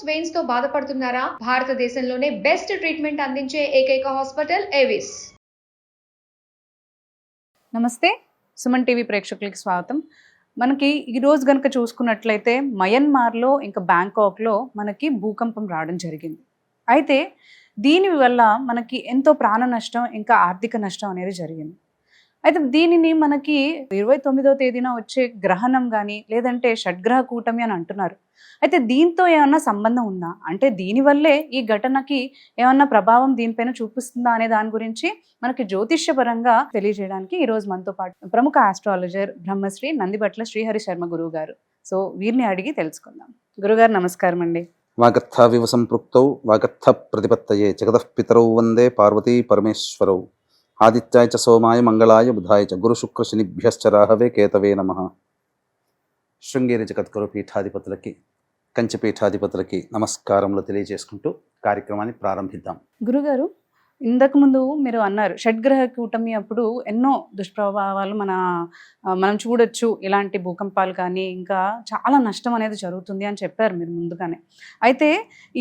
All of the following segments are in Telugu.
వెయిన్స్ తో బాధపడుతున్నారా? భారతదేశంలోనే బెస్ట్ ట్రీట్మెంట్ అందించే ఏకైక హాస్పిటల్ ఏవిస్. నమస్తే, సుమన్ టీవీ ప్రేక్షకులకి స్వాగతం. మనకి ఈరోజు కనుక చూసుకున్నట్లయితే మయన్మార్లో ఇంకా బ్యాంకాక్లో మనకి భూకంపం రావడం జరిగింది. అయితే దీనివల్ల మనకి ఎంతో ప్రాణ నష్టం ఇంకా ఆర్థిక నష్టం అనేది జరిగింది. అయితే దీనిని మనకి 29వ తేదీన వచ్చే గ్రహణం కానీ లేదంటే షడ్గ్రహ కూటమి అని అంటున్నారు. అయితే దీంతో ఏమన్నా సంబంధం ఉందా, అంటే దీనివల్లే ఈ ఘటనకి ఏమన్నా ప్రభావం దీనిపైన చూపిస్తుందా అనే దాని గురించి మనకి జ్యోతిష్యపరంగా తెలియజేయడానికి ఈరోజు మనతో పాటు ప్రముఖ ఆస్ట్రాలజర్ బ్రహ్మశ్రీ నందిబట్ల శ్రీహరి శర్మ గురువు గారు. సో వీరిని అడిగి తెలుసుకుందాం. గురుగారు నమస్కారం అండి. వాగర్థావివ సంపృక్తౌ వాగర్థ ప్రతిపత్తయే జగతః పితరౌ వందే పార్వతీ పరమేశ్వరౌ ఆదిత్యాయ చ సోమాయ మంగళాయ బుధాయ చ గురు శుక్ర శనిభ్యశ్చ రాహవే కేతవే నమః. శృంగేరి జగద్గురు పీఠాధిపతులకి కంచి పీఠాధిపతులకి నమస్కారములు తెలియజేసుకుంటూ కార్యక్రమాన్ని ప్రారంభిద్దాం. గురుగారు, ఇంతకు ముందు మీరు అన్నారు షడ్గ్రహ కూటమి అప్పుడు ఎన్నో దుష్ప్రభావాలు మనం చూడొచ్చు, ఇలాంటి భూకంపాలు కానీ ఇంకా చాలా నష్టం అనేది జరుగుతుంది అని చెప్పారు మీరు ముందుగానే. అయితే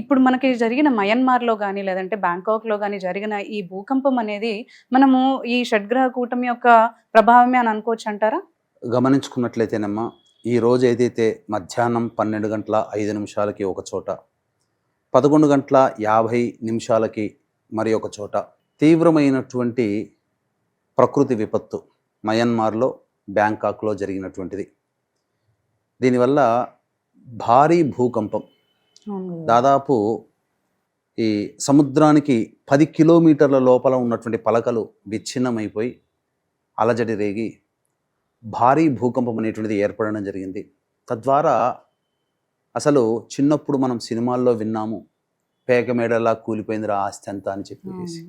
ఇప్పుడు మనకి జరిగిన మయన్మార్లో కానీ లేదంటే బ్యాంకాక్లో కానీ జరిగిన ఈ భూకంపం అనేది మనము ఈ షడ్గ్రహ కూటమి యొక్క ప్రభావమే అని అనుకోవచ్చు అంటారా? గమనించుకున్నట్లయితేనమ్మా, ఈ రోజు ఏదైతే మధ్యాహ్నం 12:05 ఒక చోట, 11:50 మరి ఒక చోట తీవ్రమైనటువంటి ప్రకృతి విపత్తు మయన్మార్లో బ్యాంకాక్లో జరిగినటువంటిది. దీనివల్ల భారీ భూకంపం, దాదాపు ఈ సముద్రానికి 10 కిలోమీటర్ల లోపల ఉన్నటువంటి పలకలు విచ్ఛిన్నమైపోయి అలజడి రేగి భారీ భూకంపం అనేటువంటిది ఏర్పడడం జరిగింది. తద్వారా అసలు చిన్నప్పుడు మనం సినిమాల్లో విన్నాము, పేక మేడలా కూలిపోయిందిరా ఆస్తి అంతా అని చెప్పేసి.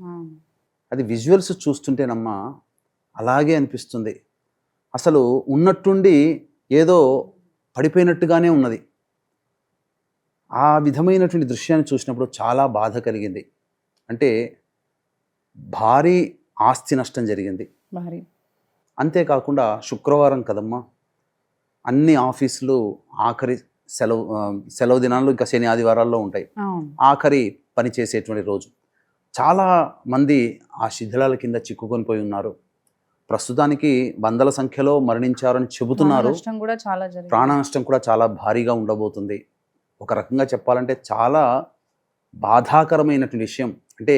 అది విజువల్స్ చూస్తుంటేనమ్మా అలాగే అనిపిస్తుంది. అసలు ఉన్నట్టుండి ఏదో పడిపోయినట్టుగానే ఉన్నది. ఆ విధమైనటువంటి దృశ్యాన్ని చూసినప్పుడు చాలా బాధ కలిగింది. అంటే భారీ ఆస్తి నష్టం జరిగింది. అంతేకాకుండా శుక్రవారం కదమ్మా, అన్ని ఆఫీసులు ఆఖరి సెలవు దినాలు ఇంకా శని ఆదివారాల్లో ఉంటాయి. ఆఖరి పని చేసేటువంటి రోజు. చాలా మంది ఆ శిథిలాల కింద చిక్కుకొని పోయి ఉన్నారు. ప్రస్తుతానికి వందల సంఖ్యలో మరణించారని చెబుతున్నారు. ప్రాణ నష్టం కూడా చాలా భారీగా ఉండబోతుంది. ఒక రకంగా చెప్పాలంటే చాలా బాధాకరమైనటువంటి విషయం. అంటే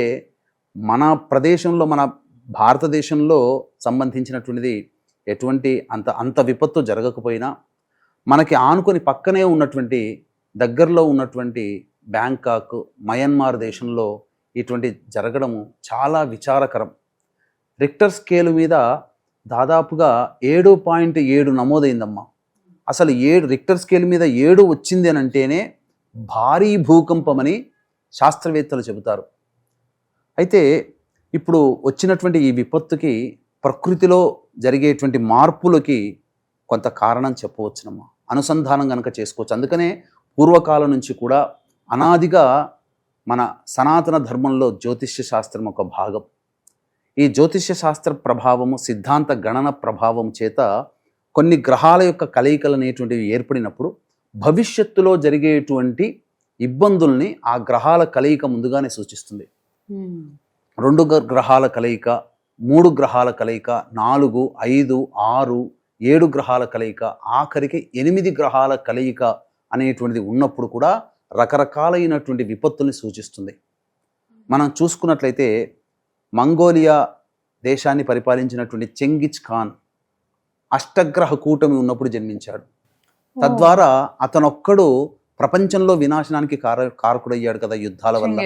మన ప్రదేశంలో, మన భారతదేశంలో సంబంధించినటువంటిది ఎటువంటి అంత విపత్తు జరగకపోయినా మనకి ఆనుకొని పక్కనే ఉన్నటువంటి దగ్గరలో ఉన్నటువంటి బ్యాంకాక్, మయన్మార్ దేశంలో ఇటువంటి జరగడము చాలా విచారకరం. రిక్టర్ స్కేలు మీద దాదాపుగా 7.7 నమోదైందమ్మా. అసలు రిక్టర్ స్కేల్ మీద 7 వచ్చింది అని అంటేనే భారీ భూకంపమని శాస్త్రవేత్తలు చెబుతారు. అయితే ఇప్పుడు వచ్చినటువంటి ఈ విపత్తుకి ప్రకృతిలో జరిగేటువంటి మార్పులకి కొంత కారణం చెప్పవచ్చునమ్మా, అనుసంధానం కనుక చేసుకోవచ్చు. అందుకనే పూర్వకాలం నుంచి కూడా అనాదిగా మన సనాతన ధర్మంలో జ్యోతిష్య శాస్త్రం ఒక భాగం. ఈ జ్యోతిష్య శాస్త్ర ప్రభావము, సిద్ధాంత గణన ప్రభావం చేత కొన్ని గ్రహాల యొక్క కలయికలు అనేటువంటివి ఏర్పడినప్పుడు భవిష్యత్తులో జరిగేటువంటి ఇబ్బందుల్ని ఆ గ్రహాల కలయిక ముందుగానే సూచిస్తుంది. 2 గ్రహాల కలయిక, 3 గ్రహాల కలయిక, 4, 5, 6, 7 గ్రహాల కలయిక, ఆఖరికి 8 గ్రహాల కలయిక అనేటువంటిది ఉన్నప్పుడు కూడా రకరకాలైనటువంటి విపత్తుల్ని సూచిస్తుంది. మనం చూసుకున్నట్లయితే మంగోలియా దేశాన్ని పరిపాలించినటువంటి చెంగిజ్ ఖాన్ అష్టగ్రహ కూటమి ఉన్నప్పుడు జన్మించాడు. తద్వారా అతనొక్కడు ప్రపంచంలో వినాశనానికి కారకుడయ్యాడు కదా యుద్ధాల వల్ల,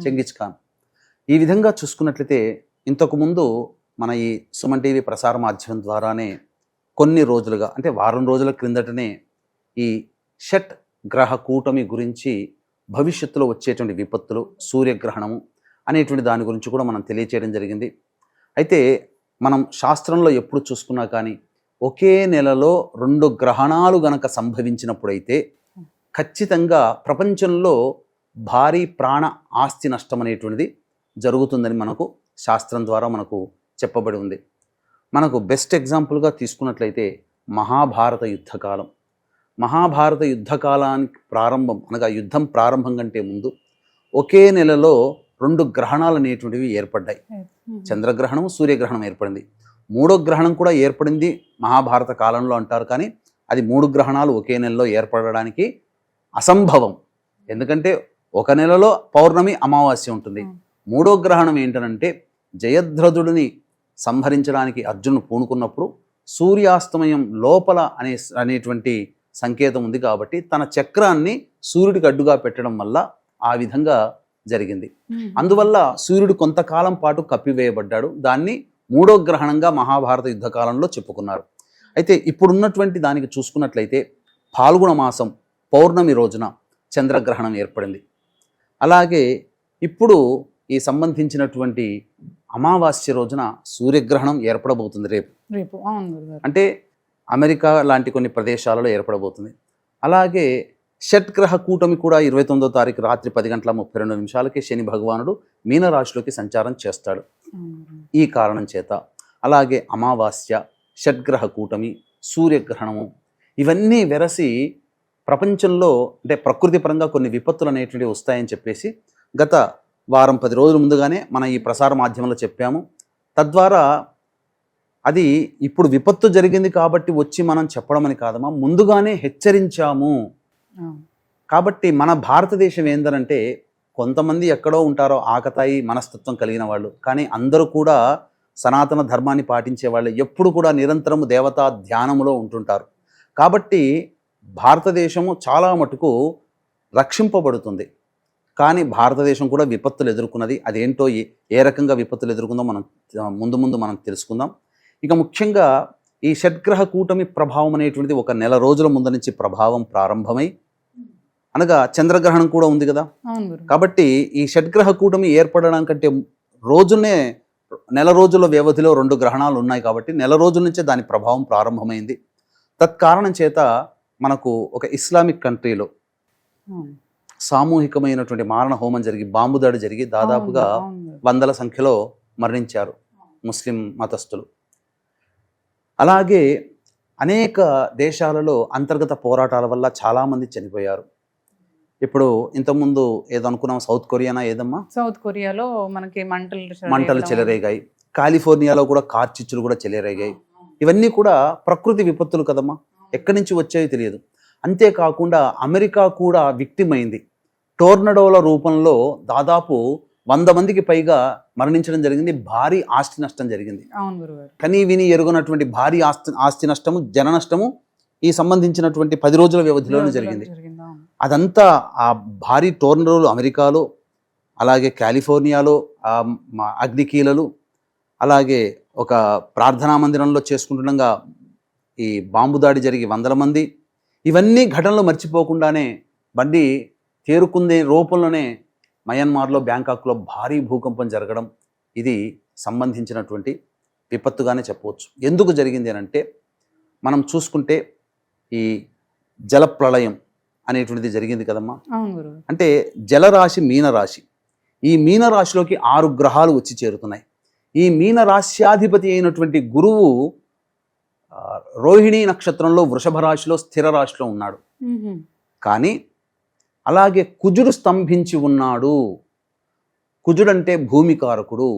చెంగిజ్ ఖాన్. ఈ విధంగా చూసుకున్నట్లయితే ఇంతకుముందు మన ఈ సుమన్ టీవీ ప్రసార మాధ్యమం ద్వారానే కొన్ని రోజులుగా, అంటే వారం రోజుల క్రిందటనే ఈ షట్ గ్రహ కూటమి గురించి, భవిష్యత్తులో వచ్చేటువంటి విపత్తులు, సూర్యగ్రహణము అనేటువంటి దాని గురించి కూడా మనం తెలియచేయడం జరిగింది. అయితే మనం శాస్త్రంలో ఎప్పుడు చూసుకున్నా కానీ ఒకే నెలలో 2 గ్రహణాలు గనక సంభవించినప్పుడైతే ఖచ్చితంగా ప్రపంచంలో భారీ ప్రాణ ఆస్తి నష్టం అనేటువంటిది జరుగుతుందని మనకు శాస్త్రం ద్వారా మనకు చెప్పబడి ఉంది. మనకు బెస్ట్ ఎగ్జాంపుల్గా తీసుకున్నట్లయితే మహాభారత యుద్ధకాలం. మహాభారత యుద్ధకాలానికి ప్రారంభం అనగా యుద్ధం ప్రారంభం కంటే ముందు ఒకే నెలలో 2 గ్రహణాలు అనేటువంటివి ఏర్పడ్డాయి. చంద్రగ్రహణం, సూర్యగ్రహణం ఏర్పడింది. 3వ గ్రహణం కూడా ఏర్పడింది మహాభారత కాలంలో అంటారు. కానీ అది 3 గ్రహణాలు ఒకే నెలలో ఏర్పడడానికి అసంభవం. ఎందుకంటే ఒక నెలలో పౌర్ణమి, అమావాస్య ఉంటుంది. 3వ గ్రహణం ఏంటనంటే జయద్రథుడిని సంహరించడానికి అర్జునుడు పూనుకున్నప్పుడు సూర్యాస్తమయం లోపల అనేటువంటి సంకేతం ఉంది. కాబట్టి తన చక్రాన్ని సూర్యుడికి అడ్డుగా పెట్టడం వల్ల ఆ విధంగా జరిగింది. అందువల్ల సూర్యుడు కొంతకాలం పాటు కప్పివేయబడ్డాడు. దాన్ని 3వ గ్రహణంగా మహాభారత యుద్ధకాలంలో చెప్పుకున్నారు. అయితే ఇప్పుడున్నటువంటి దానికి చూసుకున్నట్లయితే పాల్గొన మాసం పౌర్ణమి రోజున చంద్రగ్రహణం ఏర్పడింది. అలాగే ఇప్పుడు ఈ సంబంధించినటువంటి అమావాస్య రోజున సూర్యగ్రహణం ఏర్పడబోతుంది రేపు. అంటే అమెరికా లాంటి కొన్ని ప్రదేశాలలో ఏర్పడబోతుంది. అలాగే షట్గ్రహ కూటమి కూడా 29వ తారీఖు రాత్రి 10:32 శని భగవానుడు మీనరాశిలోకి సంచారం చేస్తాడు. ఈ కారణం చేత అలాగే అమావాస్య, షట్గ్రహ కూటమి, సూర్యగ్రహణము ఇవన్నీ వెరసి ప్రపంచంలో అంటే ప్రకృతి పరంగా కొన్ని విపత్తులు అనేటువంటివి వస్తాయని చెప్పేసి గత వారం 10 రోజుల ముందుగానే మన ఈ ప్రసార మాధ్యమంలో చెప్పాము. తద్వారా అది ఇప్పుడు విపత్తు జరిగింది కాబట్టి వచ్చి మనం చెప్పడం అని కాదమ్మా, ముందుగానే హెచ్చరించాము. కాబట్టి మన భారతదేశం ఏందనంటే కొంతమంది ఎక్కడో ఉంటారో ఆకతాయి మనస్తత్వం కలిగిన వాళ్ళు, కానీ అందరూ కూడా సనాతన ధర్మాన్ని పాటించే వాళ్ళు, ఎప్పుడు కూడా నిరంతరము దేవతా ధ్యానములో ఉంటుంటారు. కాబట్టి భారతదేశము చాలా మటుకు రక్షింపబడుతుంది. కానీ భారతదేశం కూడా విపత్తులు ఎదుర్కొన్నది. అదేంటో ఏ రకంగా విపత్తులు ఎదుర్కొందో మనం ముందు మనం తెలుసుకుందాం. ఇక ముఖ్యంగా ఈ షట్గ్రహ కూటమి ప్రభావం అనేటువంటిది ఒక నెల రోజుల ముందు నుంచి ప్రభావం ప్రారంభమై, అనగా చంద్రగ్రహణం కూడా ఉంది కదా. కాబట్టి ఈ షట్గ్రహ కూటమి ఏర్పడడానికంటే రోజునే నెల రోజుల వ్యవధిలో 2 గ్రహణాలు ఉన్నాయి. కాబట్టి నెల రోజుల నుంచే దాని ప్రభావం ప్రారంభమైంది. తత్కారణం చేత మనకు ఒక ఇస్లామిక్ కంట్రీలో సామూహికమైనటువంటి మారణ హోమం జరిగి బాంబు దాడి జరిగి దాదాపుగా వందల సంఖ్యలో మరణించారు ముస్లిం మతస్థులు. అలాగే అనేక దేశాలలో అంతర్గత పోరాటాల వల్ల చాలామంది చనిపోయారు. ఇప్పుడు ఇంతకుముందు ఏదో అనుకున్నాం, సౌత్ కొరియానా ఏదమ్మా, సౌత్ కొరియాలో మనకి మంటలు చెలరేగాయి. కాలిఫోర్నియాలో కూడా కార్చిచ్చులు కూడా చెలరేగాయి. ఇవన్నీ కూడా ప్రకృతి విపత్తులు కదమ్మా, ఎక్కడి నుంచి వచ్చాయో తెలియదు. అంతేకాకుండా అమెరికా కూడా విక్టిమ్ అయింది. టోర్నడోల రూపంలో దాదాపు 100 మందికి పైగా మరణించడం జరిగింది. భారీ ఆస్తి నష్టం జరిగింది. కనీ విని ఎరుగనటువంటి భారీ ఆస్తి నష్టము, జన నష్టము ఈ సంబంధించినటువంటి 10 రోజుల వ్యవధిలోనే జరిగింది. అదంతా ఆ భారీ టోర్నడోలు అమెరికాలో, అలాగే కాలిఫోర్నియాలో అగ్నికీలలు, అలాగే ఒక ప్రార్థనా మందిరంలో చేసుకుంటుండగా ఈ బాంబు దాడి జరిగి 100 మంది. ఇవన్నీ ఘటనలు మర్చిపోకుండానే బండి తేరుకుందే రూపంలోనే మయన్మార్లో, బ్యాంకాక్లో భారీ భూకంపం జరగడం ఇది సంబంధించినటువంటి విపత్తుగానే చెప్పవచ్చు. ఎందుకు జరిగింది అని అంటే మనం చూసుకుంటే ఈ జలప్రళయం అనేటువంటిది జరిగింది కదమ్మా. అంటే జలరాశి మీనరాశి, ఈ మీనరాశిలోకి 6 గ్రహాలు వచ్చి చేరుతున్నాయి. ఈ మీనరాశ్యాధిపతి అయినటువంటి గురువు రోహిణీ నక్షత్రంలో వృషభ రాశిలో స్థిర రాశిలో ఉన్నాడు. కానీ అలాగే కుజుడు స్తంభించి ఉన్నాడు. కుజుడంటే భూమికారకుడు.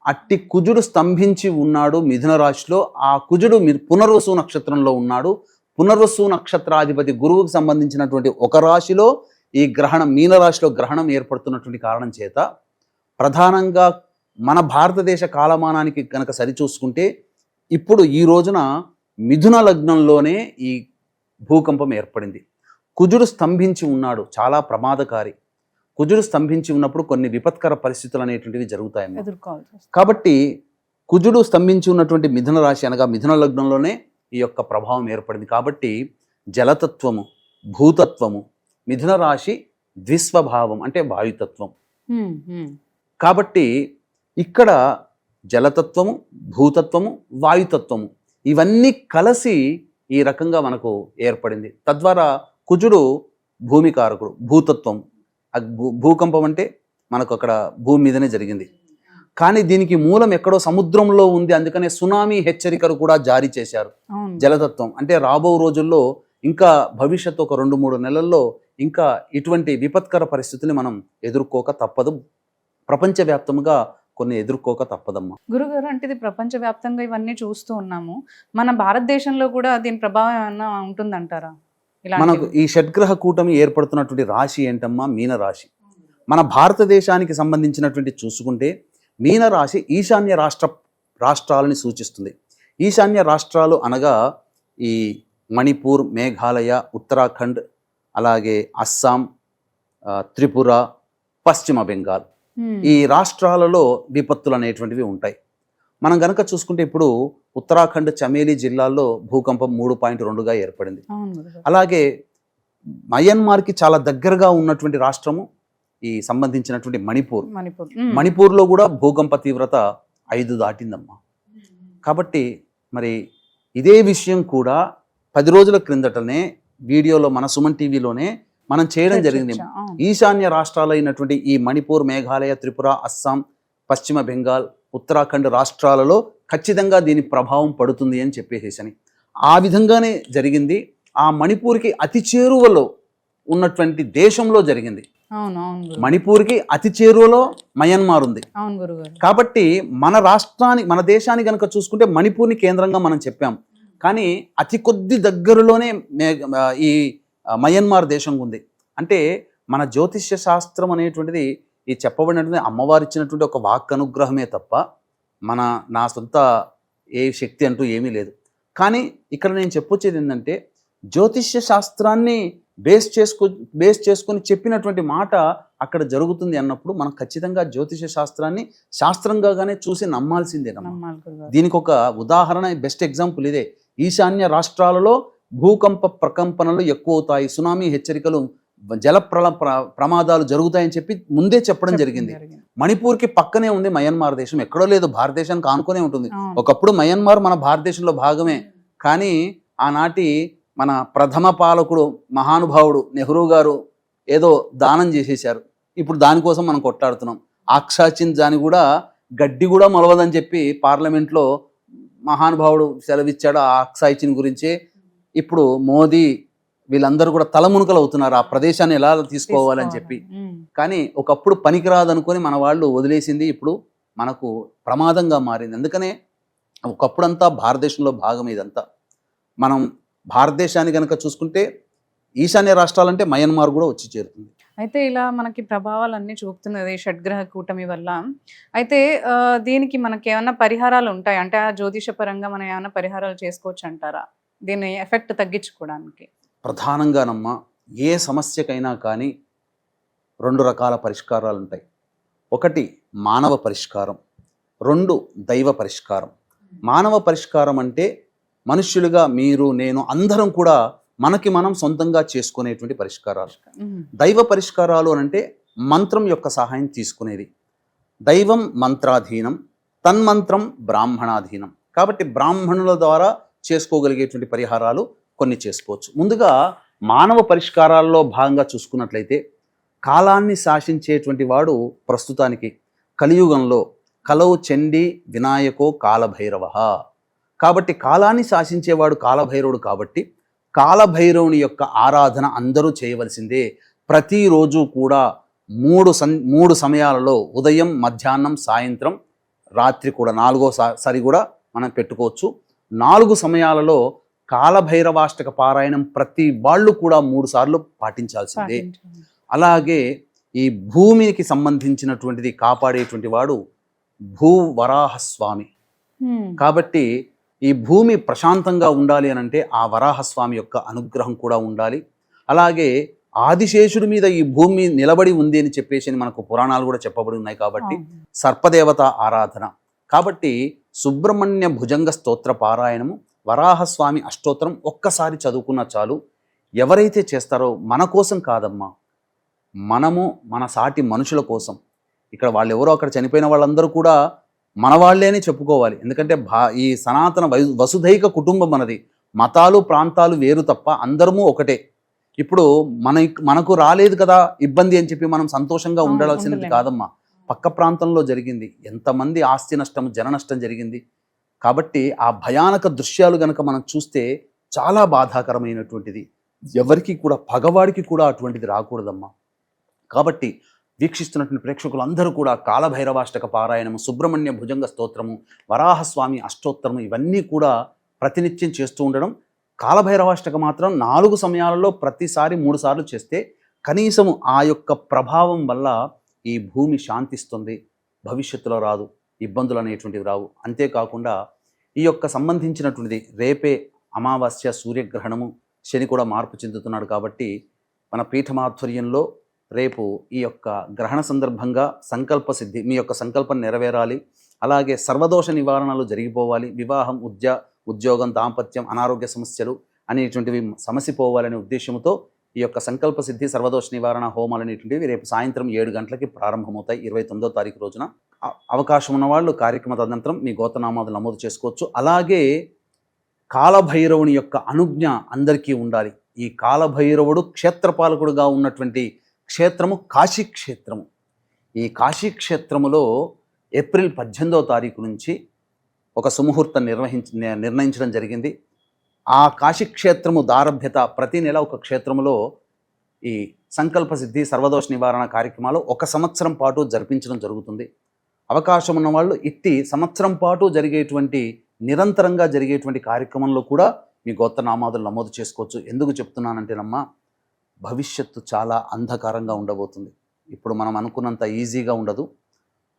అట్టి కుజుడు స్తంభించి ఉన్నాడు మిథున రాశిలో. ఆ కుజుడు పునర్వసు నక్షత్రంలో ఉన్నాడు. పునర్వసు నక్షత్రాధిపతి గురువుకు సంబంధించినటువంటి ఒక రాశిలో ఈ గ్రహణం, మీనరాశిలో గ్రహణం ఏర్పడుతున్నటువంటి కారణం చేత ప్రధానంగా మన భారతదేశ కాలమానానికి కనుక సరిచూసుకుంటే ఇప్పుడు ఈ రోజున మిథున లగ్నంలోనే ఈ భూకంపం ఏర్పడింది. కుజుడు స్తంభించి ఉన్నాడు, చాలా ప్రమాదకారి. కుజుడు స్తంభించి ఉన్నప్పుడు కొన్ని విపత్కర పరిస్థితులు అనేటువంటివి జరుగుతాయి. కాబట్టి కుజుడు స్తంభించి ఉన్నటువంటి మిథున రాశి అనగా మిథున లగ్నంలోనే ఈ యొక్క ప్రభావం ఏర్పడింది. కాబట్టి జలతత్వము, భూతత్వము, మిథున రాశి ద్విస్వభావం అంటే వాయుతత్వం. కాబట్టి ఇక్కడ జలతత్వము, భూతత్వము, వాయుతత్వము ఇవన్నీ కలిసి ఈ రకంగా మనకు ఏర్పడింది. తద్వారా కుజుడు భూమికారకుడు, భూతత్వం. భూకంపం అంటే మనకు అక్కడ భూమి మీదనే జరిగింది. కానీ దీనికి మూలం ఎక్కడో సముద్రంలో ఉంది. అందుకనే సునామీ హెచ్చరికలు కూడా జారీ చేశారు. జలతత్వం అంటే రాబో రోజుల్లో ఇంకా భవిష్యత్తు ఒక 2-3 నెలల్లో ఇంకా ఇటువంటి విపత్కర పరిస్థితుల్ని మనం ఎదుర్కోక తప్పదు. ప్రపంచవ్యాప్తంగా కొన్ని ఎదుర్కోక తప్పదమ్మా. గురుగారు, అంటే ఇది ప్రపంచవ్యాప్తంగా ఇవన్నీ చూస్తూ ఉన్నాము. మన భారతదేశంలో కూడా దీని ప్రభావం ఏమన్నా ఉంటుందంటారా? మనకు ఈ షడ్గ్రహ కూటమి ఏర్పడుతున్నటువంటి రాశి ఏంటమ్మా? మీన రాశి. మన భారతదేశానికి సంబంధించినటువంటి చూసుకుంటే మీన రాశి ఈశాన్య రాష్ట్రాలని సూచిస్తుంది. ఈశాన్య రాష్ట్రాలు అనగా ఈ మణిపూర్, మేఘాలయ, ఉత్తరాఖండ్, అలాగే అస్సాం, త్రిపుర, పశ్చిమ బెంగాల్, ఈ రాష్ట్రాలలో విపత్తులు అనేటువంటివి ఉంటాయి. మనం గనక చూసుకుంటే ఇప్పుడు ఉత్తరాఖండ్ చమేలి జిల్లాల్లో భూకంపం 3.2గా ఏర్పడింది. అలాగే మయన్మార్కి చాలా దగ్గరగా ఉన్నటువంటి రాష్ట్రము ఈ సంబంధించినటువంటి మణిపూర్లో కూడా భూకంప తీవ్రత 5 దాటిందమ్మా. కాబట్టి మరి ఇదే విషయం కూడా 10 రోజుల క్రిందటనే వీడియోలో మన సుమన్ టీవీలోనే మనం చేయడం జరిగింది. ఈశాన్య రాష్ట్రాలైనటువంటి ఈ మణిపూర్, మేఘాలయ, త్రిపుర, అస్సాం, పశ్చిమ బెంగాల్, ఉత్తరాఖండ్ రాష్ట్రాలలో ఖచ్చితంగా దీని ప్రభావం పడుతుంది అని చెప్పేసేసని ఆ విధంగానే జరిగింది. ఆ మణిపూర్కి అతి చేరువలో ఉన్నటువంటి దేశంలో జరిగింది. మణిపూర్కి అతి చేరువలో మయన్మార్ ఉంది. కాబట్టి మన దేశాన్ని కనుక చూసుకుంటే మణిపూర్ని కేంద్రంగా మనం చెప్పాం. కానీ అతి కొద్ది దగ్గరలోనే ఈ మయన్మార్ దేశం ఉంది. అంటే మన జ్యోతిష్య శాస్త్రం అనేటువంటిది ఈ చెప్పబడినటువంటి అమ్మవారు ఇచ్చినటువంటి ఒక వాక్ అనుగ్రహమే తప్ప నా సొంత ఏ శక్తి అంటూ ఏమీ లేదు. కానీ ఇక్కడ నేను చెప్పొచ్చేది ఏంటంటే జ్యోతిష్య శాస్త్రాన్ని బేస్ చేసుకొని చెప్పినటువంటి మాట అక్కడ జరుగుతుంది అన్నప్పుడు మనం ఖచ్చితంగా జ్యోతిష శాస్త్రాన్ని శాస్త్రంగానే చూసి నమ్మాల్సిందే. దీనికి ఒక ఉదాహరణ, బెస్ట్ ఎగ్జాంపుల్ ఇదే. ఈశాన్య రాష్ట్రాలలో భూకంప ప్రకంపనలు ఎక్కువ అవుతాయి, సునామీ హెచ్చరికలు, జల ప్రమాదాలు జరుగుతాయని చెప్పి ముందే చెప్పడం జరిగింది. మణిపూర్కి పక్కనే ఉంది మయన్మార్ దేశం, ఎక్కడో లేదు, భారతదేశానికి ఆనుకునే ఉంటుంది. ఒకప్పుడు మయన్మార్ మన భారతదేశంలో భాగమే. కానీ ఆనాటి మన ప్రథమ పాలకుడు మహానుభావుడు నెహ్రూ గారు ఏదో దానం చేసేశారు. ఇప్పుడు దానికోసం మనం కొట్లాడుతున్నాం. ఆక్షాచిన్ దాని కూడా గడ్డి కూడా మొలవదని చెప్పి పార్లమెంట్లో మహానుభావుడు సెలవిచ్చాడు. ఆ ఆక్సాయిచిన్ గురించే ఇప్పుడు మోదీ వీళ్ళందరూ కూడా తలమునకలు అవుతున్నారు ఆ ప్రదేశాన్ని ఎలా తీసుకోవాలని చెప్పి. కానీ ఒకప్పుడు పనికిరాదనుకొని మన వాళ్ళు వదిలేసింది ఇప్పుడు మనకు ప్రమాదంగా మారింది. అందుకనే ఒకప్పుడంతా భారతదేశంలో భాగం ఇదంతా. మనం భారతదేశాన్ని కనుక చూసుకుంటే ఈశాన్య రాష్ట్రాలంటే మయన్మార్ కూడా వచ్చి చేరుతుంది. అయితే ఇలా మనకి ప్రభావాలన్నీ చూపుతున్నది షడ్గ్రహ కూటమి వల్ల. అయితే దీనికి మనకి ఏమైనా పరిహారాలు ఉంటాయి అంటే ఆ జ్యోతిష పరంగా మనం ఏమైనా పరిహారాలు చేసుకోవచ్చు అంటారా దీని ఎఫెక్ట్ తగ్గించుకోవడానికి? ప్రధానంగానమ్మా ఏ సమస్యకైనా కానీ 2 రకాల పరిష్కారాలు ఉంటాయి. ఒకటి మానవ పరిష్కారం, 2 దైవ పరిష్కారం. మానవ పరిష్కారం అంటే మనుష్యులుగా మీరు నేను అందరం కూడా మనకి మనం సొంతంగా చేసుకునేటువంటి పరిష్కారాలు. దైవ పరిష్కారాలు అనంటే మంత్రం యొక్క సహాయం తీసుకునేది. దైవం మంత్రాధీనం, తన్మంత్రం బ్రాహ్మణాధీనం. కాబట్టి బ్రాహ్మణుల ద్వారా చేసుకోగలిగేటువంటి పరిహారాలు కొన్ని చేసుకోవచ్చు. ముందుగా మానవ పరిష్కారాల్లో భాగంగా చూసుకున్నట్లయితే కాలాన్ని శాసించేటువంటి వాడు ప్రస్తుతానికి కలియుగంలో కలవు చండీ వినాయకో కాలభైరవ. కాబట్టి కాలాన్ని శాసించేవాడు కాలభైరవుడు. కాబట్టి కాలభైరవుని యొక్క ఆరాధన అందరూ చేయవలసిందే. ప్రతిరోజు కూడా 3 సమయాలలో ఉదయం, మధ్యాహ్నం, సాయంత్రం, రాత్రి కూడా 4వ కూడా మనం పెట్టుకోవచ్చు. 4 సమయాలలో కాలభైరవాష్టక పారాయణం ప్రతి వాళ్ళు కూడా 3 సార్లు పాటించాల్సిందే. అలాగే ఈ భూమికి సంబంధించినటువంటిది కాపాడేటువంటి వాడు భూవరాహస్వామి. కాబట్టి ఈ భూమి ప్రశాంతంగా ఉండాలి అని అంటే ఆ వరాహస్వామి యొక్క అనుగ్రహం కూడా ఉండాలి. అలాగే ఆదిశేషుడి మీద ఈ భూమి నిలబడి ఉంది అని చెప్పేసి మనకు పురాణాలు కూడా చెప్పబడి ఉన్నాయి. కాబట్టి సర్పదేవత ఆరాధన. కాబట్టి సుబ్రహ్మణ్య భుజంగ స్తోత్ర పారాయణము, వరాహస్వామి అష్టోత్తరం ఒక్కసారి చదువుకున్నా చాలు. ఎవరైతే చేస్తారో మన కోసం కాదమ్మా, మనము మన సాటి మనుషుల కోసం. ఇక్కడ వాళ్ళు ఎవరో అక్కడ చనిపోయిన వాళ్ళందరూ కూడా మన వాళ్ళే అని చెప్పుకోవాలి. ఎందుకంటే ఈ సనాతన వసుధైక కుటుంబం మనది. మతాలు ప్రాంతాలు వేరు తప్ప అందరము ఒకటే. ఇప్పుడు మనకు రాలేదు కదా ఇబ్బంది అని చెప్పి మనం సంతోషంగా ఉండాల్సినది కాదమ్మా. పక్క ప్రాంతంలో జరిగింది, ఎంతమంది ఆస్తి నష్టం, జన నష్టం జరిగింది. కాబట్టి ఆ భయానక దృశ్యాలు గనక మనం చూస్తే చాలా బాధాకరమైనటువంటిది. ఎవరికి కూడా, పగవాడికి కూడా అటువంటిది రాకూడదమ్మా. కాబట్టి వీక్షిస్తున్నటువంటి ప్రేక్షకులందరూ కూడా కాలభైరవాష్టక పారాయణము, సుబ్రహ్మణ్య భుజంగ స్తోత్రము, వరాహస్వామి అష్టోత్తరము ఇవన్నీ కూడా ప్రతినిత్యం చేస్తూ ఉండడం. కాలభైరవాష్టక మాత్రం 4 సమయాలలో ప్రతిసారి 3 సార్లు చేస్తే కనీసము ఆ యొక్క ప్రభావం వల్ల ఈ భూమి శాంతిస్తుంది, భవిష్యత్తులో రాదు, ఇబ్బందులు అనేటువంటివి రావు. అంతేకాకుండా ఈ యొక్క సంబంధించినటువంటిది రేపే అమావాస్య, సూర్యగ్రహణము, శని కూడా మార్పు చెందుతున్నాడు. కాబట్టి మన పీఠమాధ్వర్యంలో రేపు ఈ యొక్క గ్రహణ సందర్భంగా సంకల్ప సిద్ధి, మీ యొక్క సంకల్పం నెరవేరాలి, అలాగే సర్వదోష నివారణలు జరిగిపోవాలి, వివాహం, ఉద్యోగం, దాంపత్యం, అనారోగ్య సమస్యలు అనేటువంటివి సమసిపోవాలనే ఉద్దేశంతో ఈ యొక్క సంకల్ప సిద్ధి, సర్వదోష నివారణ హోమాలు అనేటువంటివి రేపు సాయంత్రం 7 గంటలకి ప్రారంభమవుతాయి 29వ తారీఖు రోజున. అవకాశం ఉన్నవాళ్ళు కార్యక్రమ తదనంతరం మీ గోత్రనామాలు నమోదు చేసుకోవచ్చు. అలాగే కాలభైరవుని యొక్క అనుజ్ఞ అందరికీ ఉండాలి. ఈ కాలభైరవుడు క్షేత్రపాలకుడుగా ఉన్నటువంటి క్షేత్రము కాశీ క్షేత్రము. ఈ కాశీ క్షేత్రములో ఏప్రిల్ 18వ తారీఖు నుంచి ఒక సుముహూర్తం నిర్ణయించడం జరిగింది. ఆ కాశీ క్షేత్రము దారభ్యత ప్రతి నెల ఒక క్షేత్రములో ఈ సంకల్ప సిద్ధి, సర్వదోష నివారణ కార్యక్రమాలు 1 సంవత్సరం పాటు జరిపించడం జరుగుతుంది. అవకాశం ఉన్న వాళ్ళు ఇట్టి సంవత్సరం పాటు జరిగేటువంటి, నిరంతరంగా జరిగేటువంటి కార్యక్రమంలో కూడా మీ గోత్రనామాదులు నమోదు చేసుకోవచ్చు. ఎందుకు చెప్తున్నానంటేనమ్మా, భవిష్యత్తు చాలా అంధకారంగా ఉండబోతుంది. ఇప్పుడు మనం అనుకున్నంత ఈజీగా ఉండదు.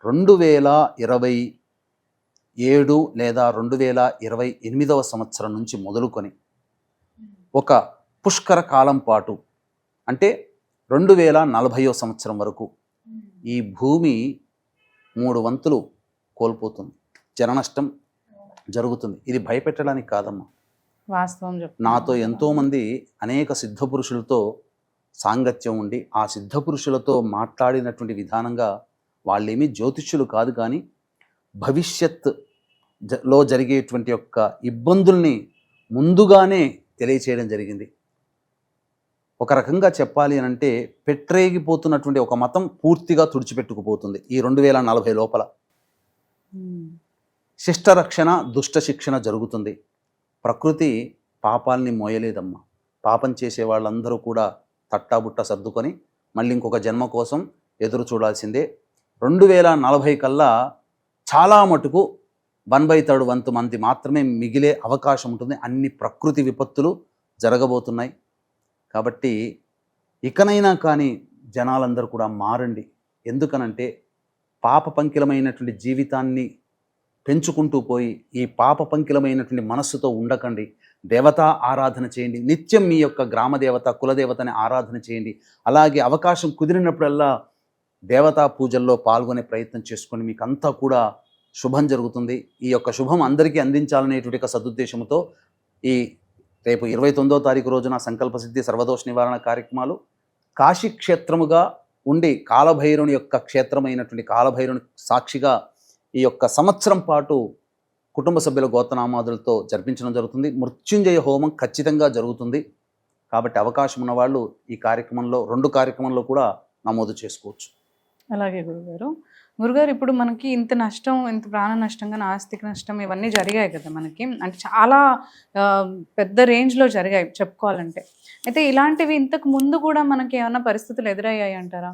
2027 లేదా 2028వ సంవత్సరం నుంచి మొదలుకొని ఒక పుష్కర కాలం పాటు, అంటే 2040వ సంవత్సరం వరకు ఈ భూమి 3 వంతులు కోల్పోతుంది, జననష్టం జరుగుతుంది. ఇది భయపెట్టడానికి కాదమ్మా, వాస్తవం. నాతో ఎంతోమంది అనేక సిద్ధపురుషులతో సాంగత్యం ఉండి ఆ సిద్ధపురుషులతో మాట్లాడినటువంటి విధానంగా వాళ్ళేమీ జ్యోతిష్యులు కాదు, కానీ భవిష్యత్తులో జరిగేటువంటి యొక్క ఇబ్బందుల్ని ముందుగానే తెలియచేయడం జరిగింది. ఒక రకంగా చెప్పాలి అని అంటే, పెట్టరేగిపోతున్నటువంటి ఒక మతం పూర్తిగా తుడిచిపెట్టుకుపోతుంది ఈ 2040 లోపల. శిష్టరక్షణ, దుష్ట శిక్షణ జరుగుతుంది. ప్రకృతి పాపాల్ని మోయలేదమ్మా. పాపం చేసే వాళ్ళందరూ కూడా తట్టాబుట్ట సర్దుకొని మళ్ళీ ఇంకొక జన్మ కోసం ఎదురు చూడాల్సిందే. 2040 కల్లా చాలా మటుకు 1/3 వంతు మంది మాత్రమే మిగిలే అవకాశం ఉంటుంది. అన్ని ప్రకృతి విపత్తులు జరగబోతున్నాయి. కాబట్టి ఇకనైనా కానీ జనాలందరూ కూడా మారండి. ఎందుకనంటే పాప పంకిలమైనటువంటి జీవితాన్ని పెంచుకుంటూ పోయి ఈ పాప పంకిలమైనటువంటి మనస్సుతో ఉండకండి. దేవతా ఆరాధన చేయండి. నిత్యం మీ యొక్క గ్రామ దేవత, కులదేవతని ఆరాధన చేయండి. అలాగే అవకాశం కుదిరినప్పుడల్లా దేవతా పూజల్లో పాల్గొనే ప్రయత్నం చేసుకోండి. మీకు అంతా కూడా శుభం జరుగుతుంది. ఈ యొక్క శుభం అందరికీ అందించాలనేటువంటి ఒక సదుద్దేశంతో ఈ రేపు 29వ తారీఖు రోజున సంకల్ప సిద్ధి, సర్వదోష నివారణ కార్యక్రమాలు కాశీ క్షేత్రముగా ఉండి కాలభైరవుని యొక్క క్షేత్రమైనటువంటి కాలభైరవుని సాక్షిగా ఈ యొక్క సంవత్సరం పాటు కుటుంబ సభ్యుల గోత్రనామాదులతో జరిపించడం జరుగుతుంది. మృత్యుంజయ హోమం ఖచ్చితంగా జరుగుతుంది. కాబట్టి అవకాశం ఉన్నవాళ్ళు ఈ కార్యక్రమంలో 2 కార్యక్రమంలో కూడా నమోదు చేసుకోవచ్చు. అలాగే గురుగారు, ఇప్పుడు మనకి ఇంత నష్టం, ఇంత ప్రాణ నష్టంగా, ఆస్తిక నష్టం ఇవన్నీ జరిగాయి కదా మనకి, అంటే చాలా పెద్ద రేంజ్లో జరిగాయి చెప్పుకోవాలంటే. అయితే ఇలాంటివి ఇంతకు ముందు కూడా మనకి ఏమైనా పరిస్థితులు ఎదురయ్యాయి అంటారా?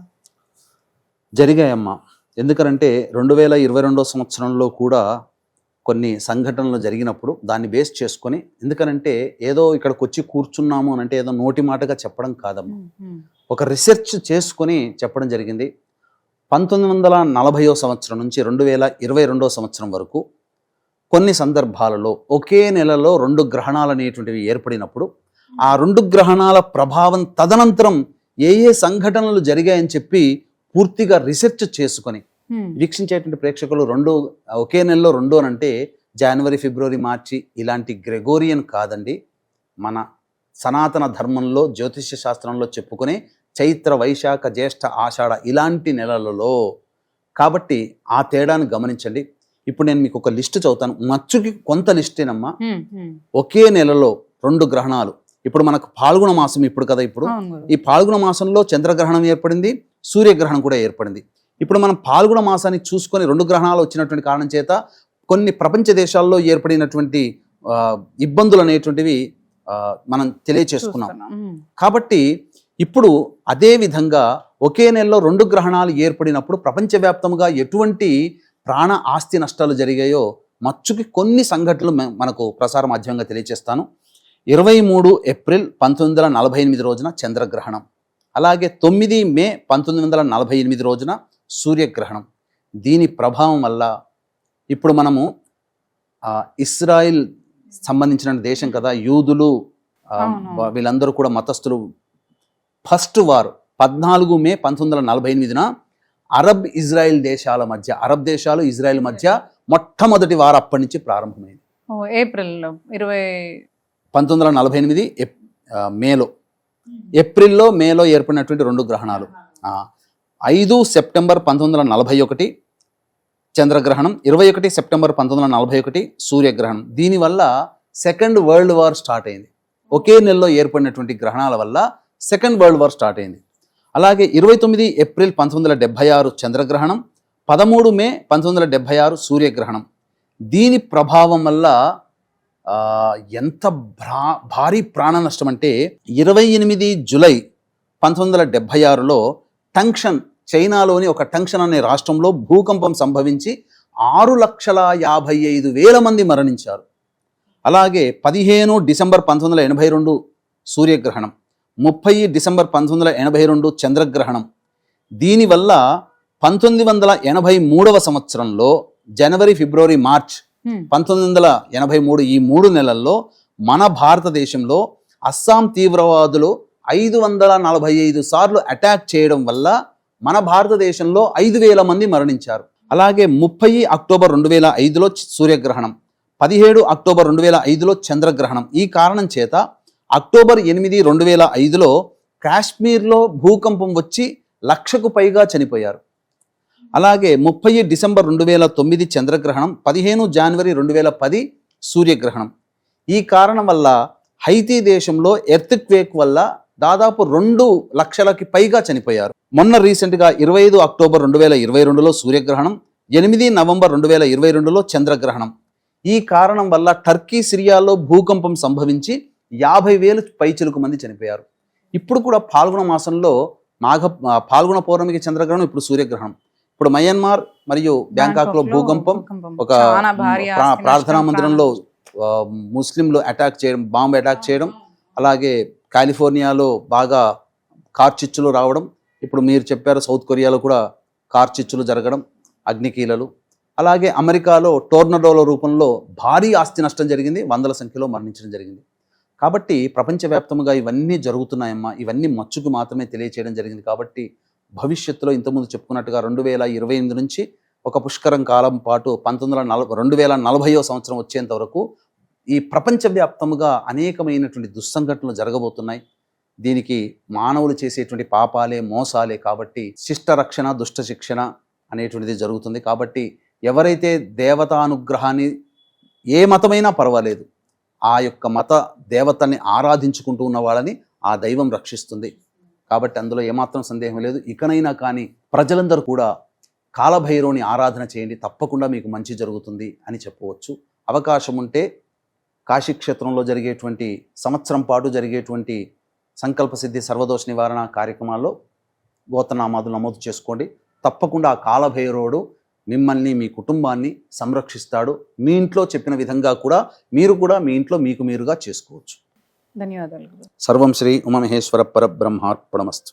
జరిగాయమ్మా. ఎందుకంటే 2022వ సంవత్సరంలో కూడా కొన్ని సంఘటనలు జరిగినప్పుడు దాన్ని బేస్ చేసుకొని, ఎందుకనంటే ఏదో ఇక్కడికి వచ్చి కూర్చున్నాము అని అంటే ఏదో నోటి మాటగా చెప్పడం కాదమ్మా, ఒక రీసెర్చ్ చేసుకొని చెప్పడం జరిగింది. 1940వ సంవత్సరం నుంచి 2022వ సంవత్సరం వరకు కొన్ని సందర్భాలలో ఒకే నెలలో 2 గ్రహణాలు అనేటువంటివి ఏర్పడినప్పుడు ఆ 2 గ్రహణాల ప్రభావం తదనంతరం ఏ సంఘటనలు జరిగాయని చెప్పి పూర్తిగా రీసెర్చ్ చేసుకొని వీక్షించేటువంటి ప్రేక్షకులు ఒకే నెలలో 2 అని అంటే జనవరి, ఫిబ్రవరి, మార్చి ఇలాంటి గ్రెగోరియన్ కాదండి. మన సనాతన ధర్మంలో, జ్యోతిష్య శాస్త్రంలో చెప్పుకునే చైత్ర, వైశాఖ, జ్యేష్ఠ, ఆషాఢ ఇలాంటి నెలలలో. కాబట్టి ఆ తేడాను గమనించండి. ఇప్పుడు నేను మీకు ఒక లిస్ట్ చదువుతాను. మచ్చుకి కొంత లిస్టేనమ్మా. ఒకే నెలలో 2 గ్రహణాలు. ఇప్పుడు మనకు పాల్గొన మాసం ఇప్పుడు కదా, ఇప్పుడు ఈ పాల్గొన మాసంలో చంద్రగ్రహణం ఏర్పడింది, సూర్యగ్రహణం కూడా ఏర్పడింది. ఇప్పుడు మనం పాల్గొన మాసాన్ని చూసుకొని 2 గ్రహణాలు వచ్చినటువంటి కారణం చేత కొన్ని ప్రపంచ దేశాల్లో ఏర్పడినటువంటి ఇబ్బందులు అనేటువంటివి మనం తెలియచేసుకున్నాం. చూస్తున్నాం. కాబట్టి ఇప్పుడు అదే విధంగా ఒకే నెలలో 2 గ్రహణాలు ఏర్పడినప్పుడు ప్రపంచవ్యాప్తంగా ఎటువంటి ప్రాణ ఆస్తి నష్టాలు జరిగాయో మచ్చుకి కొన్ని సంఘటనలు మనకు ప్రసార మాధ్యమంగా తెలియజేస్తాను. 23 ఏప్రిల్ 1948 రోజున చంద్రగ్రహణం, అలాగే 9 మే 1948 రోజున సూర్యగ్రహణం. దీని ప్రభావం వల్ల ఇప్పుడు మనము ఇస్రాయిల్ సంబంధించిన దేశం కదా, యూదులు వీళ్ళందరూ కూడా మతస్థులు. ఫస్ట్ వార్ 14 మే 1948న అరబ్ ఇజ్రాయిల్ దేశాల మధ్య, అరబ్ దేశాలు ఇజ్రాయిల్ మధ్య మొట్టమొదటి వార్ అప్పటి నుంచి ప్రారంభమైంది. ఏప్రిల్ 1948 మేలో, ఏప్రిల్లో మేలో ఏర్పడినటువంటి 2 గ్రహణాలు. 5 సెప్టెంబర్ 1941 చంద్రగ్రహణం, 21 సెప్టెంబర్ 1941 సూర్యగ్రహణం. దీనివల్ల సెకండ్ వరల్డ్ వార్ స్టార్ట్ అయింది. ఒకే నెలలో ఏర్పడినటువంటి గ్రహణాల వల్ల సెకండ్ వరల్డ్ వార్ స్టార్ట్ అయింది. అలాగే 29 ఏప్రిల్ 1976 చంద్రగ్రహణం, 13 మే 1976 సూర్యగ్రహణం. దీని ప్రభావం వల్ల ఎంత భారీ ప్రాణ నష్టం అంటే 28 జూలై 1976లో టంక్షన్, చైనాలోని ఒక టంక్షన్ అనే రాష్ట్రంలో భూకంపం సంభవించి 6,55,000 మంది మరణించారు. అలాగే 15 డిసెంబర్ 1982 సూర్యగ్రహణం, 30 డిసెంబర్ 1982 చంద్రగ్రహణం. దీనివల్ల 1983 సంవత్సరంలో జనవరి, ఫిబ్రవరి, మార్చ్ 1983 ఈ 3 నెలల్లో మన భారతదేశంలో అస్సాం తీవ్రవాదులు 545 సార్లు అటాక్ చేయడం వల్ల మన భారతదేశంలో 5,000 మంది మరణించారు. అలాగే 30 అక్టోబర్ 2005లో సూర్యగ్రహణం, 17 అక్టోబర్ 2005లో చంద్రగ్రహణం. ఈ కారణం చేత అక్టోబర్ 8, 2005లో కాశ్మీర్లో భూకంపం వచ్చి 1,00,000కు పైగా చనిపోయారు. అలాగే 30 డిసెంబర్ 2009 చంద్రగ్రహణం, 15 జనవరి 2010 సూర్యగ్రహణం. ఈ కారణం వల్ల హైతీ దేశంలో ఎర్త్క్వేక్ వల్ల దాదాపు 2,00,000కి పైగా చనిపోయారు. మొన్న రీసెంట్గా 25 అక్టోబర్ 2022లో సూర్యగ్రహణం, 8 నవంబర్ 2022లో చంద్రగ్రహణం. ఈ కారణం వల్ల టర్కీ, సిరియాలో భూకంపం సంభవించి 50,000 పైచిలుకు మంది చనిపోయారు. ఇప్పుడు కూడా పాల్గొన మాసంలో పాల్గొన పౌర్ణమికి చంద్రగ్రహణం, ఇప్పుడు సూర్యగ్రహణం. ఇప్పుడు మయన్మార్ మరియు బ్యాంకాక్లో భూకంపం, ఒక ప్రార్థనా మందిరంలో ముస్లింలు అటాక్ చేయడం, బాంబు అటాక్ చేయడం, అలాగే కాలిఫోర్నియాలో బాగా కార్చిచ్చులు రావడం, ఇప్పుడు మీరు చెప్పారు సౌత్ కొరియాలో కూడా కార్చిచ్చులు జరగడం, అగ్నికీలలు. అలాగే అమెరికాలో టోర్నడోల రూపంలో భారీ ఆస్తి నష్టం జరిగింది, 100ల సంఖ్యలో మరణించడం జరిగింది. కాబట్టి ప్రపంచవ్యాప్తంగా ఇవన్నీ జరుగుతున్నాయమ్మా. ఇవన్నీ మచ్చుకు మాత్రమే తెలియచేయడం జరిగింది. కాబట్టి భవిష్యత్తులో ఇంతకుముందు చెప్పుకున్నట్టుగా 2028 నుంచి ఒక పుష్కరం కాలం పాటు 2040వ సంవత్సరం వచ్చేంత వరకు ఈ ప్రపంచవ్యాప్తంగా అనేకమైనటువంటి దుస్సంఘటనలు జరగబోతున్నాయి. దీనికి మానవులు చేసేటువంటి పాపాలే, మోసాలే. కాబట్టి శిష్ట రక్షణ, దుష్ట శిక్షణ అనేటువంటిది జరుగుతుంది. కాబట్టి ఎవరైతే దేవతానుగ్రహాన్ని, ఏ మతమైనా పర్వాలేదు, ఆ యొక్క మత దేవతని ఆరాధించుకుంటూ ఉన్న వాళ్ళని ఆ దైవం రక్షిస్తుంది. కాబట్టి అందులో ఏమాత్రం సందేహం లేదు. ఇకనైనా కానీ ప్రజలందరూ కూడా కాలభైరవుని ఆరాధన చేయండి, తప్పకుండా మీకు మంచి జరుగుతుంది అని చెప్పవచ్చు. అవకాశం ఉంటే కాశీక్షేత్రంలో జరిగేటువంటి సంవత్సరం పాటు జరిగేటువంటి సంకల్ప సిద్ధి, సర్వదోష నివారణ కార్యక్రమాల్లో గోత్రనామాదులు నమోదు చేసుకోండి. తప్పకుండా ఆ కాలభైరవుడు మిమ్మల్ని, మీ కుటుంబాన్ని సంరక్షిస్తాడు. మీ ఇంట్లో చెప్పిన విధంగా కూడా మీరు కూడా మీ ఇంట్లో మీకు మీరుగా చేసుకోవచ్చు. ధన్యవాదాలు. సర్వం శ్రీ ఉమామహేశ్వర పరబ్రహ్మార్పణమస్తు.